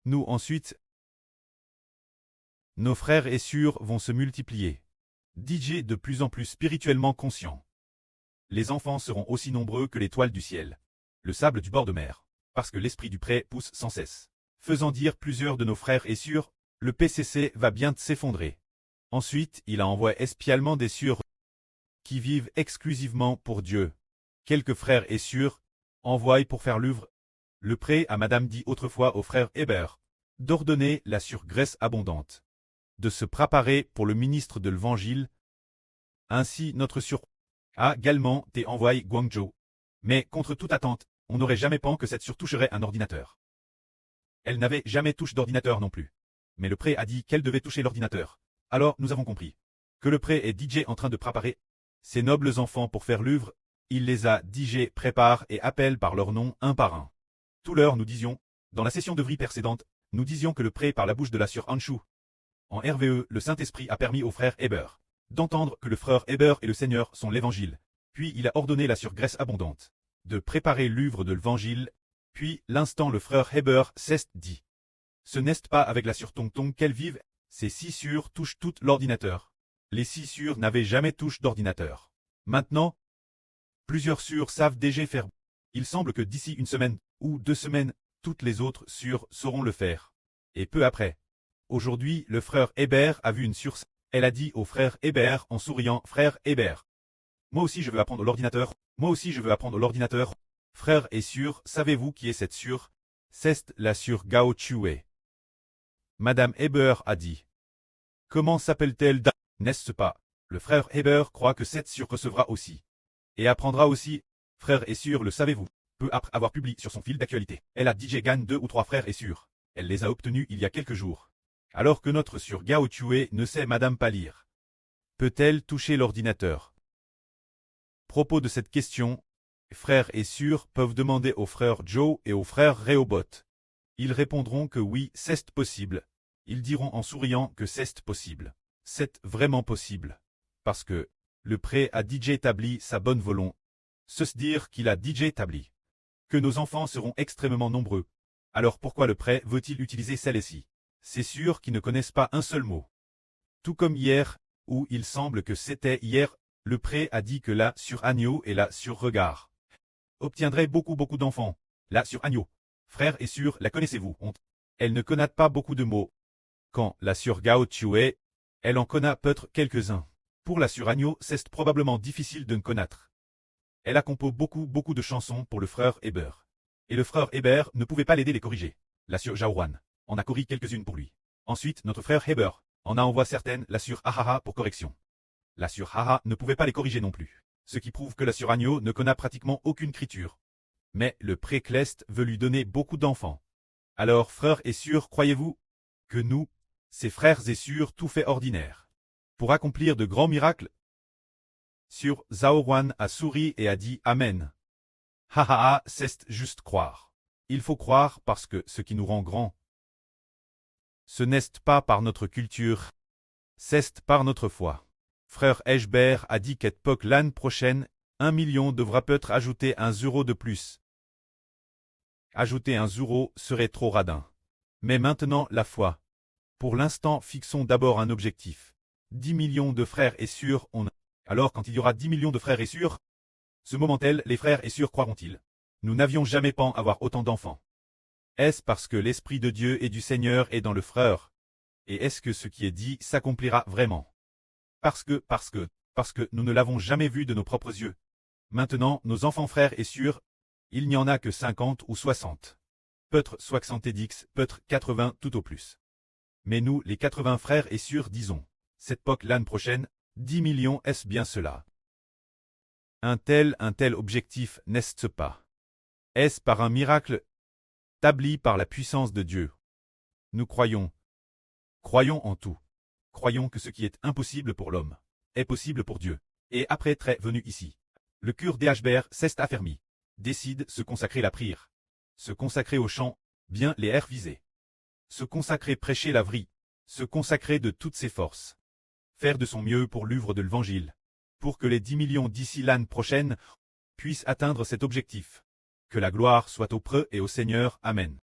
Nous ensuite, nos frères et sœurs vont se multiplier. DJ de plus en plus spirituellement conscient. Les enfants seront aussi nombreux que l'étoile du ciel, le sable du bord de mer, parce que l'esprit du pré pousse sans cesse. Faisant dire plusieurs de nos frères et sœurs, le PCC va bien s'effondrer. Ensuite, il a envoyé espialement des sœurs qui vivent exclusivement pour Dieu. Quelques frères et sœurs envoient pour faire l'œuvre. Le pré à Madame dit autrefois au frère Hébert d'ordonner la surgraisse abondante, de se préparer pour le ministre de l'Évangile. Ainsi notre sœur a également été envoyée Guangzhou. Mais contre toute attente, on n'aurait jamais pensé que cette sœur toucherait un ordinateur. Elle n'avait jamais touché d'ordinateur non plus. Mais le pré a dit qu'elle devait toucher l'ordinateur. Alors nous avons compris que le pré est DJ en train de préparer ces nobles enfants pour faire l'œuvre. Il les a DJ prépare et appelle par leur nom un par un. Tout l'heure nous disions, dans la session de vie précédente, nous disions que le pré par la bouche de la sœur Anshu. En RVE, le Saint-Esprit a permis au frère Hébert d'entendre que le frère Hébert et le Seigneur sont l'Évangile. Puis il a ordonné la surgraisse abondante de préparer l'œuvre de l'Évangile. Puis l'instant le frère Hébert s'est dit. Ce n'est pas avec la sœur Tong qu'elle vive, ces 6 sœurs touchent tout l'ordinateur. Les 6 sœurs n'avaient jamais touché d'ordinateur. Maintenant, plusieurs sœurs savent déjà faire. Il semble que d'ici une semaine ou 2 semaines, toutes les autres sœurs sauront le faire. Et peu après. Aujourd'hui, le frère Hébert a vu une sœur. Elle a dit au frère Hébert en souriant, frère Hébert. Moi aussi je veux apprendre l'ordinateur. Moi aussi je veux apprendre l'ordinateur. Frère et sœur, savez-vous qui est cette sœur? C'est la sœur Gao Chue. Madame Hébert a dit. Comment s'appelle-t-elle? N'est-ce pas? Le frère Hébert croit que cette sœur recevra aussi. Et apprendra aussi. Frère et sœur, le savez-vous? Peu après avoir publié sur son fil d'actualité, elle a DJ gagne 2 ou 3 frères et sœurs. Elle les a obtenus il y a quelques jours. Alors que notre sœur Gao Chue ne sait madame pas lire. Peut-elle toucher l'ordinateur? Propos de cette question, frères et sœurs peuvent demander aux frères Joe et au frère Rehoboth. Ils répondront que oui, c'est possible. Ils diront en souriant que c'est possible. C'est vraiment possible. Parce que le pré a DJ établi sa bonne volonté. Se dire qu'il a DJ établi que nos enfants seront extrêmement nombreux. Alors pourquoi le pré veut-il utiliser celle-ci? C'est sûr qu'ils ne connaissent pas un seul mot. Tout comme hier, où il semble que c'était hier, le pré a dit que la sur agneau et la sur regard obtiendrait beaucoup d'enfants. La sur agneau. Frère et sœur, la connaissez-vous? Elle ne connaît pas beaucoup de mots. Quand la sur Gao Chue, elle en connaît peut-être quelques-uns. Pour la sur agneau, c'est probablement difficile de ne connaître. Elle a composé beaucoup de chansons pour le frère Hébert. Et le frère Hébert ne pouvait pas l'aider les corriger. La sur Jaoran en a corrigé quelques-unes pour lui. Ensuite, notre frère Hébert en a envoyé certaines, la sur Ahaha pour correction. La sur Haha ne pouvait pas les corriger non plus. Ce qui prouve que la sur agneau ne connaît pratiquement aucune écriture. Mais le pré-Cleste veut lui donner beaucoup d'enfants. Alors, frères et sœurs, croyez-vous que nous, ses frères et sœurs, tout fait ordinaire, pour accomplir de grands miracles? Sur Zaoruan a souri et a dit Amen. Ha, c'est juste croire. Il faut croire parce que ce qui nous rend grand, ce n'est pas par notre culture, c'est par notre foi. Frère Hébert a dit qu'époque l'année prochaine, 1 million devra peut-être ajouter 1 euro de plus. Ajouter 1 euro serait trop radin. Mais maintenant la foi. Pour l'instant fixons d'abord un objectif. 10 millions de frères et sœurs on. Alors quand il y aura 10 millions de frères et sœurs, ce moment-là les frères et sœurs croiront-ils? Nous n'avions jamais pensé avoir autant d'enfants. Est-ce parce que l'Esprit de Dieu et du Seigneur est dans le frère? Et est-ce que ce qui est dit s'accomplira vraiment? Parce que nous ne l'avons jamais vu de nos propres yeux. Maintenant, nos enfants frères et sœurs, il n'y en a que 50 ou 60. Peut-être 70, peut-être 80 tout au plus. Mais nous, les 80 frères et sœurs, disons, cette époque l'année prochaine, 10 millions, est-ce bien cela? Un tel objectif n'est-ce pas? Est-ce par un miracle établi par la puissance de Dieu? Nous croyons en tout. Croyons que ce qui est impossible pour l'homme est possible pour Dieu. Et après être venu ici, le cure d'Hébert s'est affermi, décide se consacrer la prière, se consacrer au chant, bien les airs visés, se consacrer prêcher la vraie, se consacrer de toutes ses forces, faire de son mieux pour l'œuvre de l'Évangile, pour que les 10 millions d'ici l'année prochaine puissent atteindre cet objectif. Que la gloire soit au preux et au Seigneur. Amen.